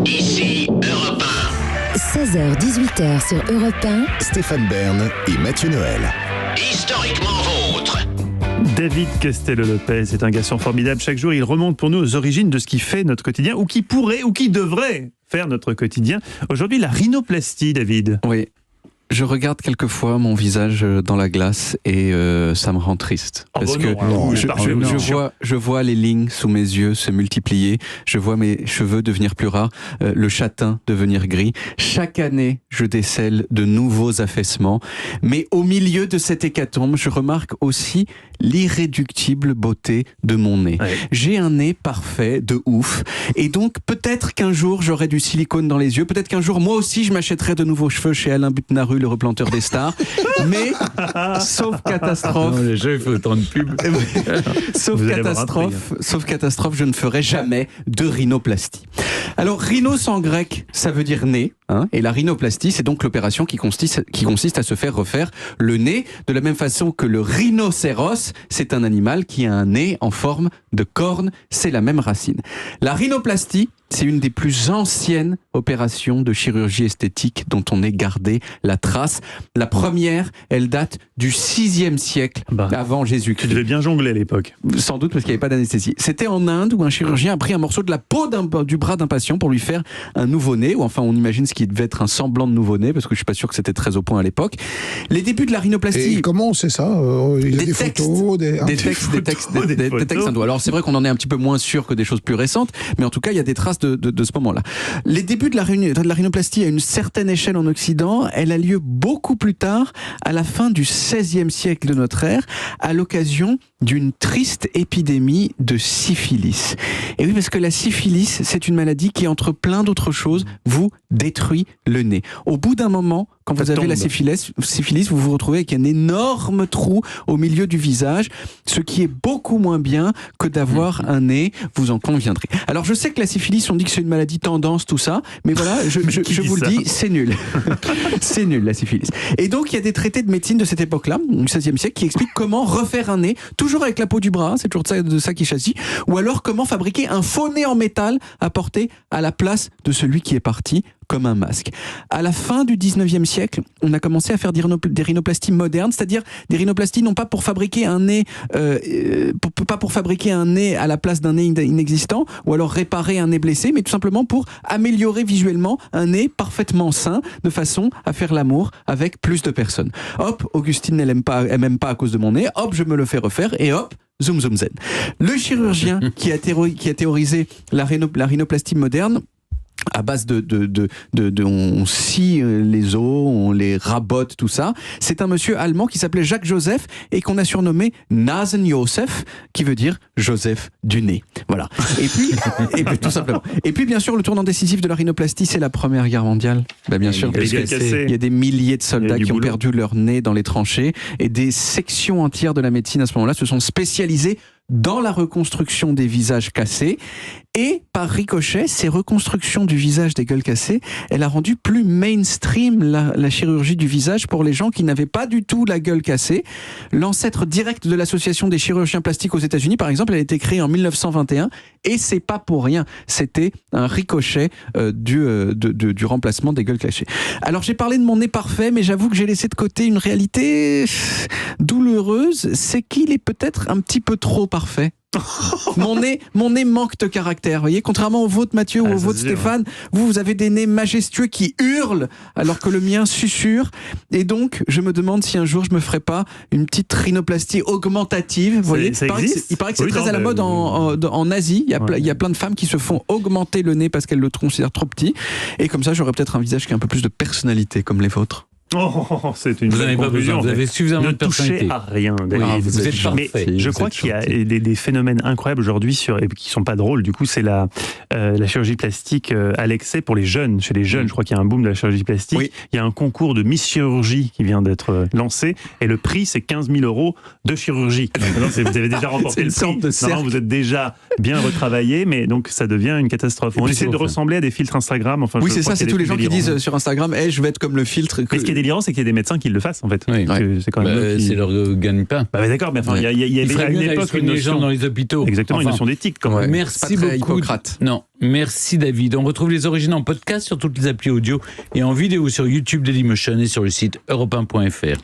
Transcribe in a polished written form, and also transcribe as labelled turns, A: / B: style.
A: Ici Europe
B: 16h-18h sur Europe 1.
C: Stéphane Bern et Mathieu Noël.
A: 1, historiquement vôtre.
D: David Castello-Lopez est un garçon formidable. Chaque jour, il remonte pour nous aux origines de ce qui fait notre quotidien, ou qui pourrait, ou qui devrait faire notre quotidien. Aujourd'hui, la rhinoplastie, David.
E: Oui. Je regarde quelquefois mon visage dans la glace et ça me rend triste. Parce que je vois les lignes sous mes yeux se multiplier, je vois mes cheveux devenir plus rares, le châtain devenir gris. Chaque année, je décèle de nouveaux affaissements. Mais au milieu de cette hécatombe, je remarque aussi l'irréductible beauté de mon nez. Ouais. J'ai un nez parfait, de ouf. Et donc, peut-être qu'un jour, j'aurai du silicone dans les yeux. Peut-être qu'un jour, moi aussi, je m'achèterai de nouveaux cheveux chez Alain Butnaru, le replanteur des stars. Mais, sauf catastrophe...
F: Non, les jeux, il faut autant de pub.
E: sauf catastrophe, je ne ferai jamais de rhinoplastie. Alors, rhinos en grec, ça veut dire nez. Hein, et la rhinoplastie, c'est donc l'opération qui consiste à se faire refaire le nez, de la même façon que le rhinocéros, c'est un animal qui a un nez en forme de corne, c'est la même racine. La rhinoplastie, c'est une des plus anciennes opérations de chirurgie esthétique dont on ait gardé la trace. La première, elle date du 6e siècle avant Jésus-Christ.
D: Tu devais bien jongler à l'époque.
E: Sans doute parce qu'il n'y avait pas d'anesthésie. C'était en Inde où un chirurgien a pris un morceau de la peau du bras d'un patient pour lui faire un nouveau-né, ou enfin on imagine ce qui devait être un semblant de nouveau-né, parce que je ne suis pas sûr que c'était très au point à l'époque. Les débuts de la rhinoplastie...
G: Et comment on sait ça? Il y a des photos, des textes.
E: Alors c'est vrai qu'on en est un petit peu moins sûr que des choses plus récentes, mais en tout cas il y a des traces de ce moment-là. Les débuts de la rhinoplastie à une certaine échelle en Occident, elle a lieu beaucoup plus tard, à la fin du XVIe siècle de notre ère, à l'occasion d'une triste épidémie de syphilis. Et oui, parce que la syphilis, c'est une maladie qui, entre plein d'autres choses, vous détruit le nez. Au bout d'un moment, quand vous avez la syphilis, vous vous retrouvez avec un énorme trou au milieu du visage, ce qui est beaucoup moins bien que d'avoir un nez, vous en conviendrez. Alors je sais que la syphilis, on dit que c'est une maladie tendance, tout ça, mais voilà, je vous le dis, c'est nul. C'est nul, la syphilis. Et donc il y a des traités de médecine de cette époque-là, du XVIe siècle, qui expliquent comment refaire un nez, toujours avec la peau du bras, c'est toujours de ça qu'il s'agit, ou alors comment fabriquer un faux nez en métal à porter à la place de celui qui est parti, comme un masque. À la fin du 19e siècle, on a commencé à faire des rhinoplasties modernes, c'est-à-dire des rhinoplasties non pas pour fabriquer un nez, pas pour fabriquer un nez à la place d'un nez inexistant, ou alors réparer un nez blessé, mais tout simplement pour améliorer visuellement un nez parfaitement sain, de façon à faire l'amour avec plus de personnes. Hop, Augustine, elle m'aime pas à cause de mon nez, hop, je me le fais refaire, et hop, zoom zoom zen. Le chirurgien qui a théorisé la rhinoplastie moderne, à base on scie les os, on les rabote, tout ça. C'est un monsieur allemand qui s'appelait Jacques Joseph et qu'on a surnommé Nasen-Joseph, qui veut dire Joseph du nez. Voilà. Et puis, tout simplement. Et puis, bien sûr, le tournant décisif de la rhinoplastie, c'est la Première Guerre mondiale. Bien sûr. Il y a des milliers de soldats qui ont perdu leur nez dans les tranchées et des sections entières de la médecine à ce moment-là se sont spécialisées dans la reconstruction des visages cassés. Et par ricochet, ces reconstructions du visage des gueules cassées, elle a rendu plus mainstream la chirurgie du visage pour les gens qui n'avaient pas du tout la gueule cassée. L'ancêtre direct de l'association des chirurgiens plastiques aux États-Unis, par exemple, elle a été créée en 1921 et c'est pas pour rien. C'était un ricochet du remplacement des gueules cassées. Alors j'ai parlé de mon nez parfait, mais j'avoue que j'ai laissé de côté une réalité douloureuse, c'est qu'il est peut-être un petit peu trop parfait. Mon nez manque de caractère, vous voyez, contrairement au vôtre Mathieu ou au vôtre Stéphane, vous avez des nez majestueux qui hurlent alors que le mien susurre, et donc je me demande si un jour je me ferai pas une petite rhinoplastie augmentative, vous voyez. Il paraît que c'est très à la mode en Asie, il y a plein de femmes qui se font augmenter le nez parce qu'elles le considèrent trop petit, et comme ça j'aurai peut-être un visage qui a un peu plus de personnalité comme les vôtres.
D: Oh, c'est une
F: vous n'avez pas besoin, vous avez suffisamment de personnalité.
D: Ne touchez à rien, David.
F: Vous êtes parfait.
D: Mais je crois qu'il y a des phénomènes incroyables aujourd'hui et qui sont pas drôles. Du coup, c'est la chirurgie plastique à l'excès pour les jeunes. Chez les jeunes, je crois qu'il y a un boom de la chirurgie plastique. Oui. Il y a un concours de Miss Chirurgie qui vient d'être lancé et le prix, c'est 15 000 € de chirurgie. Non, vous avez déjà remporté le prix. Non, vous êtes déjà bien retravaillé, mais donc ça devient une catastrophe. On essaie de ressembler à des filtres Instagram. Enfin,
E: oui, c'est ça, c'est tous les gens qui disent sur Instagram, je vais être comme le filtre.
D: Mais ce qui est délirant, c'est qu'il y a des médecins qui le fassent, en fait.
F: Oui.
D: C'est quand même
F: c'est leur gagne-pain.
D: Bah, d'accord, mais enfin, il y avait à une époque une
F: les gens
D: notion
F: dans les hôpitaux.
D: Exactement, une notion d'éthique. Quand même.
F: Merci beaucoup.
E: Hippocrate.
F: Non, merci David. On retrouve les origines en podcast sur toutes les applis audio et en vidéo sur YouTube Dailymotion et sur le site europe1.fr.